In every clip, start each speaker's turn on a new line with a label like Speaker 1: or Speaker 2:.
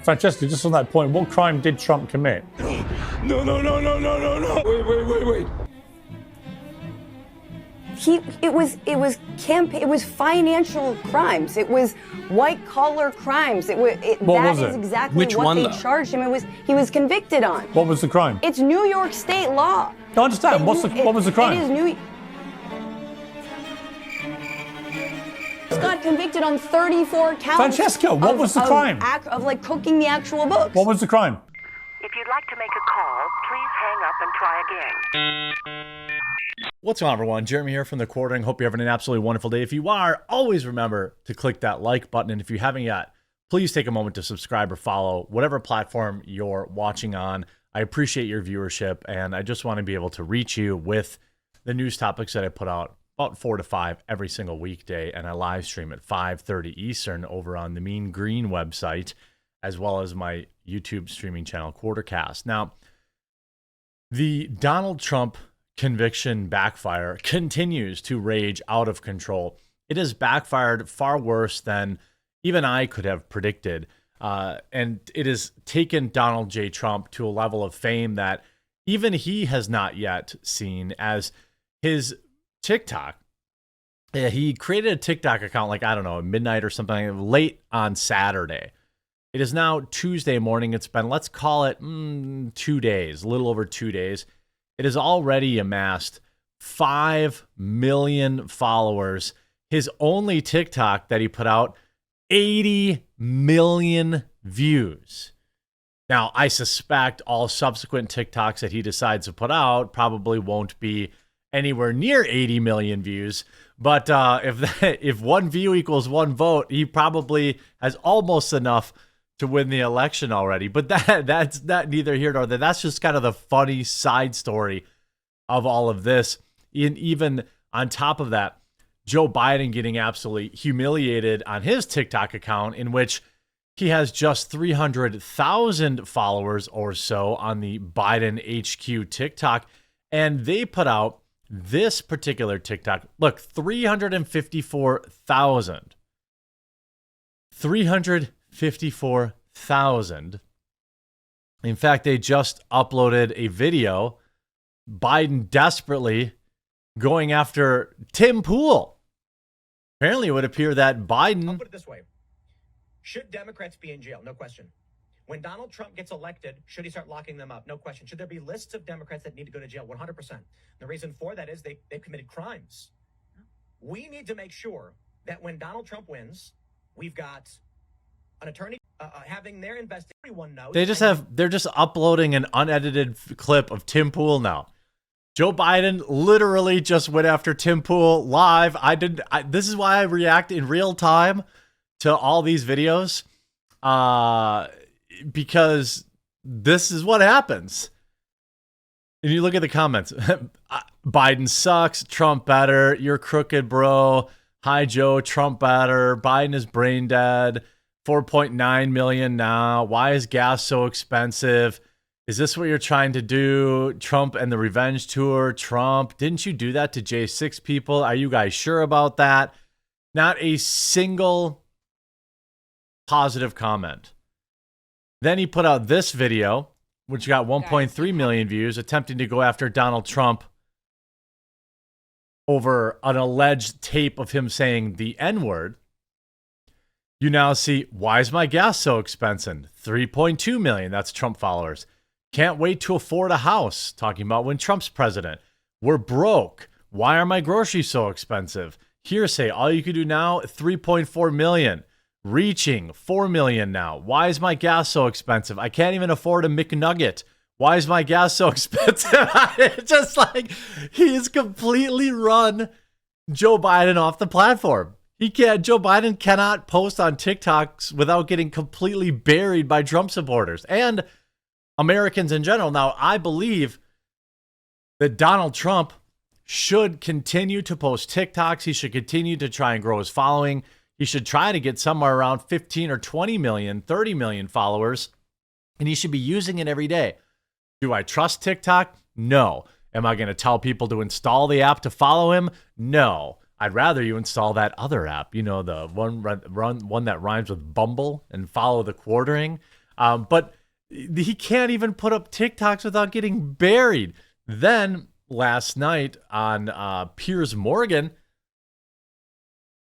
Speaker 1: Francesca, just on that point, what crime did Trump commit?
Speaker 2: No. Wait.
Speaker 3: It was financial crimes. It was white collar crimes. That is exactly
Speaker 2: Which
Speaker 3: what
Speaker 2: one,
Speaker 3: they
Speaker 2: though?
Speaker 3: charged him. He was convicted on.
Speaker 1: What was the crime?
Speaker 3: It's New York State law.
Speaker 1: I understand. What was the crime?
Speaker 3: It is New. He got convicted on 34 counts.
Speaker 1: Francesca, what was the crime?
Speaker 3: Of like cooking the actual books.
Speaker 1: What was the crime?
Speaker 4: If you'd like to make a call, please hang up and try again.
Speaker 5: What's going on, everyone? Jeremy here from The Quartering. Hope you're having an absolutely wonderful day. If you are, always remember to click that like button. And if you haven't yet, please take a moment to subscribe or follow whatever platform you're watching on. I appreciate your viewership, and I just want to be able to reach you with the news topics that I put out about 4 to 5 every single weekday, and I live stream at 5:30 Eastern over on the Mean Green website, as well as my YouTube streaming channel, Quartercast. Now, the Donald Trump conviction backfire continues to rage out of control. It has backfired far worse than even I could have predicted. And it has taken Donald J. Trump to a level of fame that even he has not yet seen, as his TikTok. He created a TikTok account like, I don't know, at midnight or something, late on Saturday. It is now Tuesday morning. It's been, let's call it 2 days, a little over 2 days. It has already amassed 5 million followers. His only TikTok that he put out, 80 million views. Now, I suspect all subsequent TikToks that he decides to put out probably won't be anywhere near 80 million views. But if one view equals one vote, he probably has almost enough to win the election already. But that's not neither here nor there. That's just kind of the funny side story of all of this. And even on top of that, Joe Biden getting absolutely humiliated on his TikTok account, in which he has just 300,000 followers or so on the Biden HQ TikTok. And they put out this particular TikTok. Look, 354,000. 354,000. In fact, they just uploaded a video, Biden desperately going after Tim Pool. Apparently, it would appear that Biden...
Speaker 6: I'll put it this way. Should Democrats be in jail? No question. When Donald Trump gets elected, should he start locking them up? No question. Should there be lists of Democrats that need to go to jail? 100%. The reason for that is they've committed crimes. We need to make sure that when Donald Trump wins, we've got an attorney having their investigation. Everyone knows.
Speaker 5: They're just uploading an unedited clip of Tim Pool now. Joe Biden literally just went after Tim Pool live. This is why I react in real time to all these videos. Because this is what happens. And you look at the comments. Biden sucks. Trump better. You're crooked, bro. Hi, Joe. Trump better. Biden is brain dead. 4.9 million now. Why is gas so expensive? Is this what you're trying to do? Trump and the revenge tour. Trump, didn't you do that to J6 people? Are you guys sure about that? Not a single positive comment. Then he put out this video, which got 1.3 million views, attempting to go after Donald Trump over an alleged tape of him saying the N-word. You now see, why is my gas so expensive? 3.2 million, that's Trump followers. Can't wait to afford a house, talking about when Trump's president. We're broke. Why are my groceries so expensive? Hearsay, all you can do now, 3.4 million. Reaching 4 million now. Why is my gas so expensive? I can't even afford a McNugget. Why is my gas so expensive? It's just like he's completely run Joe Biden off the platform. Joe Biden cannot post on TikToks without getting completely buried by Trump supporters and Americans in general. Now, I believe that Donald Trump should continue to post TikToks. He should continue to try and grow his following. He should try to get somewhere around 15 or 20 million, 30 million followers, and he should be using it every day. Do I trust TikTok? No. Am I going to tell people to install the app to follow him? No. I'd rather you install that other app, the one that rhymes with Bumble, and follow The Quartering. But he can't even put up TikToks without getting buried. Then last night on Piers Morgan,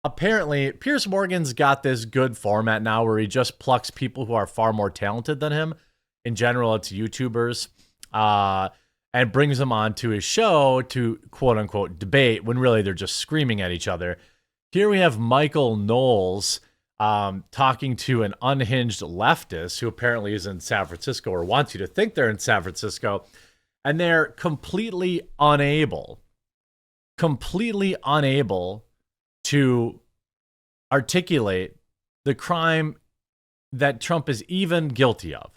Speaker 5: apparently Piers Morgan's got this good format now where he just plucks people who are far more talented than him. In general, it's YouTubers, and brings them onto his show to quote unquote debate when really they're just screaming at each other. Here we have Michael Knowles talking to an unhinged leftist who apparently is in San Francisco or wants you to think they're in San Francisco. And they're completely unable to articulate the crime that Trump is even guilty of.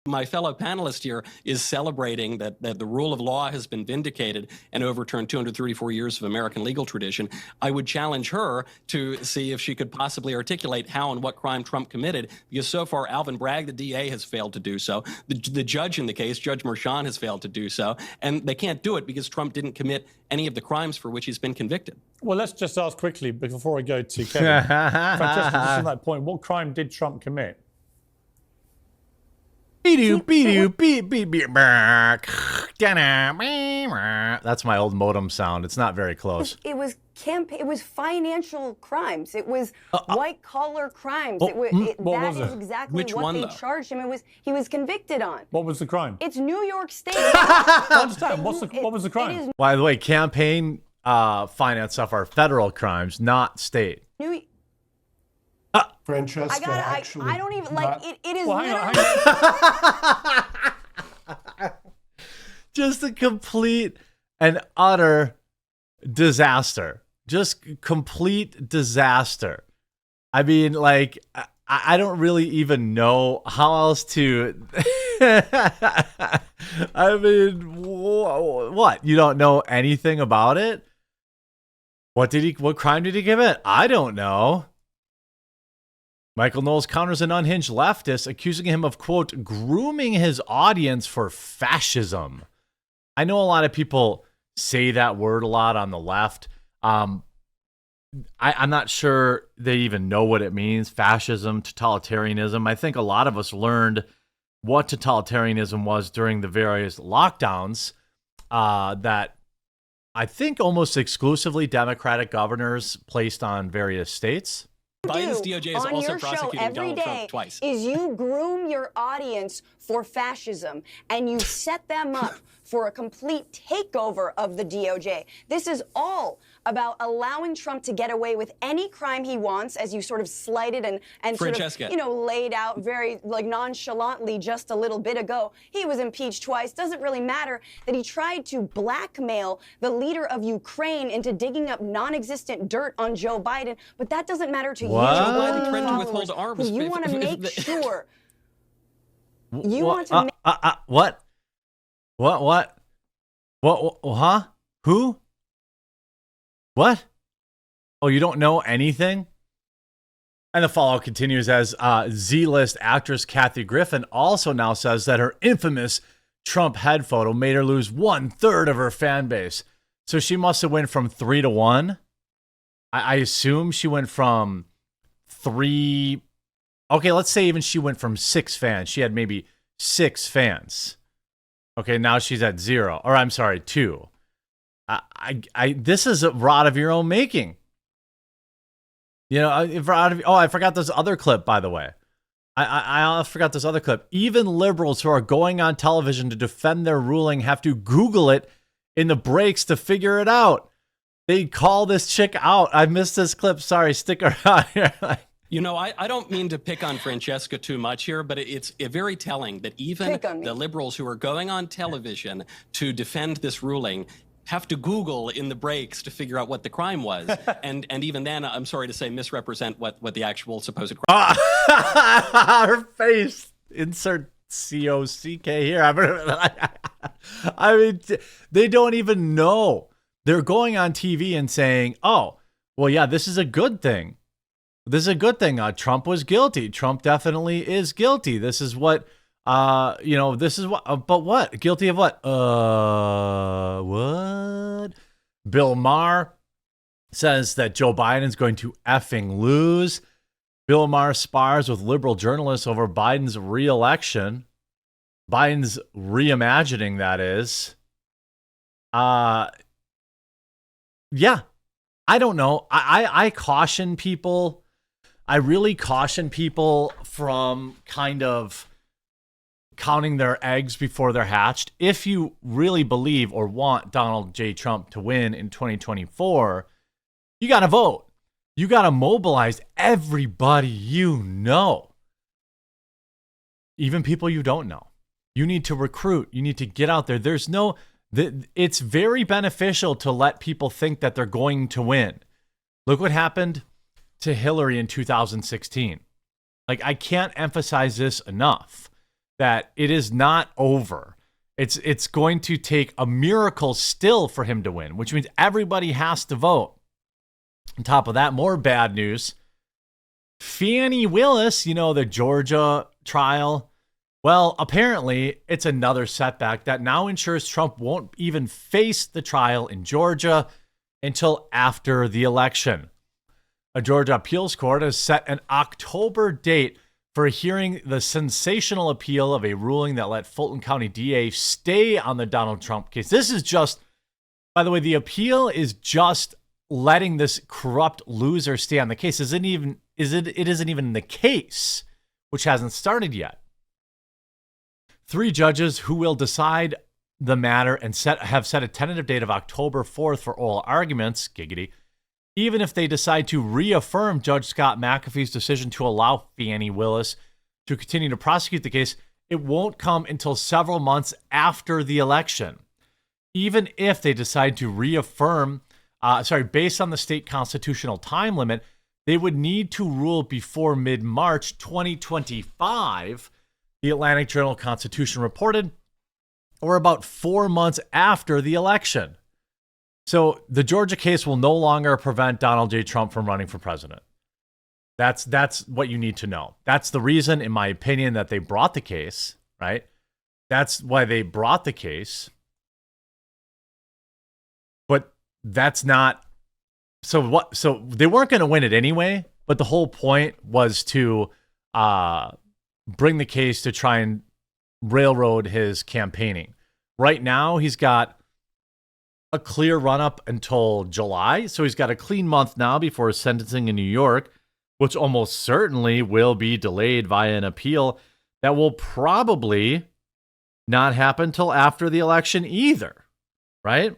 Speaker 7: My fellow panelist here is celebrating that the rule of law has been vindicated and overturned 234 years of American legal tradition. I would challenge her to see if she could possibly articulate how and what crime Trump committed, because so far Alvin Bragg, the DA, has failed to do so. The judge in the case, Judge Merchan, has failed to do so. And they can't do it because Trump didn't commit any of the crimes for which he's been convicted.
Speaker 1: Well, let's just ask quickly before I go to Kevin. Francesca, just on that point, what crime did Trump commit?
Speaker 5: That's my old modem sound. It's not very close.
Speaker 3: It was financial crimes. It was white collar crimes. That
Speaker 1: was
Speaker 3: is
Speaker 1: it?
Speaker 3: exactly
Speaker 7: Which
Speaker 3: what
Speaker 7: one,
Speaker 3: they
Speaker 7: though?
Speaker 3: charged him. He was convicted on.
Speaker 1: What was the crime?
Speaker 3: It's New York State.
Speaker 1: I understand. What was the crime?
Speaker 3: It is
Speaker 5: By the way, campaign finance stuff are federal crimes, not state.
Speaker 3: New.
Speaker 8: Francesca,
Speaker 3: I don't even like it. It is
Speaker 1: Well,
Speaker 3: literally.
Speaker 5: Just a complete and utter disaster. Just complete disaster. I mean, like, I don't really even know how else to. I mean, what? You don't know anything about it? What crime did he commit? I don't know. Michael Knowles counters an unhinged leftist, accusing him of, quote, grooming his audience for fascism. I know a lot of people say that word a lot on the left. I'm not sure they even know what it means, fascism, totalitarianism. I think a lot of us learned what totalitarianism was during the various lockdowns that I think almost exclusively Democratic governors placed on various states.
Speaker 7: Biden's DOJ is
Speaker 3: on
Speaker 7: also
Speaker 3: your show
Speaker 7: prosecuting
Speaker 3: every
Speaker 7: Donald
Speaker 3: day
Speaker 7: Trump twice.
Speaker 3: is you groom your audience for fascism and you set them up for a complete takeover of the DOJ. This is all about allowing Trump to get away with any crime he wants, as you sort of slighted and sort of, laid out very nonchalantly just a little bit ago. He was impeached twice. Doesn't really matter that he tried to blackmail the leader of Ukraine into digging up non-existent dirt on Joe Biden, but that doesn't matter to
Speaker 5: What?
Speaker 3: you.
Speaker 7: Joe Biden threatened to withhold arms.
Speaker 3: You want to make sure. You
Speaker 5: What?
Speaker 3: want to make
Speaker 5: What? Huh? Who? What? Oh, you don't know anything? And the fallout continues as Z-list actress Kathy Griffin also now says that her infamous Trump head photo made her lose 1/3 of her fan base. So she must have went from 3 to 1. I assume she went from 3. Okay, let's say even she went from 6 fans. She had maybe 6 fans. Okay, now she's at 0. Or I'm sorry, 2. This is a rod of your own making. You know, I forgot this other clip, by the way. I forgot this other clip. Even liberals who are going on television to defend their ruling have to Google it in the breaks to figure it out. They call this chick out. I missed this clip. Sorry, stick around here.
Speaker 7: You know, I don't mean to pick on Francesca too much here, but it's very telling that even the liberals who are going on television to defend this ruling have to Google in the breaks to figure out what the crime was. and even then, I'm sorry to say, misrepresent what the actual supposed crime
Speaker 5: Her face. Insert COCK here. I mean, they don't even know. They're going on TV and saying, oh, well, yeah, this is a good thing. This is a good thing. Trump was guilty. Trump definitely is guilty. This is what, this is what, but what? Guilty of what? What? Bill Maher says that Joe Biden is going to effing lose. Bill Maher spars with liberal journalists over Biden's re-election. Biden's reimagining, that is. Yeah, I don't know. I caution people. I really caution people from kind of counting their eggs before they're hatched. If you really believe or want Donald J. Trump to win in 2024, you got to vote. You got to mobilize everybody you know, even people you don't know. You need to recruit. You need to get out there. It's very beneficial to let people think that they're going to win. Look what happened to Hillary in 2016. Like, I can't emphasize this enough, that it is not over. It's going to take a miracle still for him to win, which means everybody has to vote. On top of that, more bad news. Fani Willis, the Georgia trial. Well, apparently it's another setback that now ensures Trump won't even face the trial in Georgia until after the election. A Georgia appeals court has set an October date for hearing the sensational appeal of a ruling that let Fulton County DA stay on the Donald Trump case. This is just, by the way, the appeal is just letting this corrupt loser stay on the case. It isn't even in the case, which hasn't started yet. 3 judges who will decide the matter and have set a tentative date of October 4th for oral arguments, giggity, even if they decide to reaffirm Judge Scott McAfee's decision to allow Fani Willis to continue to prosecute the case, it won't come until several months after the election. Even if they decide to reaffirm, based on the state constitutional time limit, they would need to rule before mid-March 2025, the Atlantic Journal-Constitution reported, or about 4 months after the election. So the Georgia case will no longer prevent Donald J. Trump from running for president. That's what you need to know. That's the reason, in my opinion, that they brought the case, right? That's why they brought the case. But that's not... So they weren't going to win it anyway, but the whole point was to bring the case to try and railroad his campaigning. Right now, he's got a clear run-up until July, so he's got a clean month now before his sentencing in New York, which almost certainly will be delayed via an appeal that will probably not happen till after the election either, right?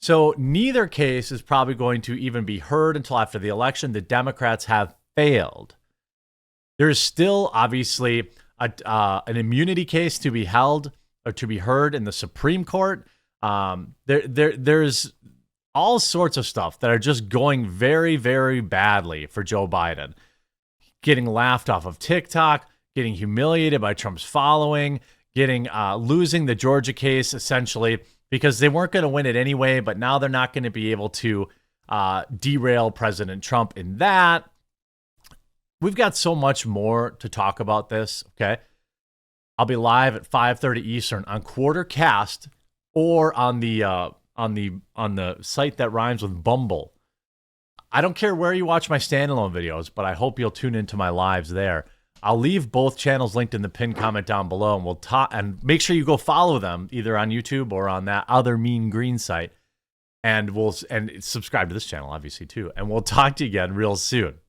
Speaker 5: So neither case is probably going to even be heard until after the election. The Democrats have failed. There's still obviously an immunity case to be held or to be heard in the Supreme Court. There's all sorts of stuff that are just going very, very badly for Joe Biden. Getting laughed off of TikTok, getting humiliated by Trump's following, losing the Georgia case essentially because they weren't going to win it anyway, but now they're not going to be able to derail President Trump in that. We've got so much more to talk about this, okay? I'll be live at 5:30 Eastern on Quartercast or on the site that rhymes with Bumble. I don't care where you watch my standalone videos, but I hope you'll tune into my lives there. I'll leave both channels linked in the pinned comment down below, and we'll talk. And make sure you go follow them either on YouTube or on that other Mean Green site, and subscribe to this channel obviously too. And we'll talk to you again real soon.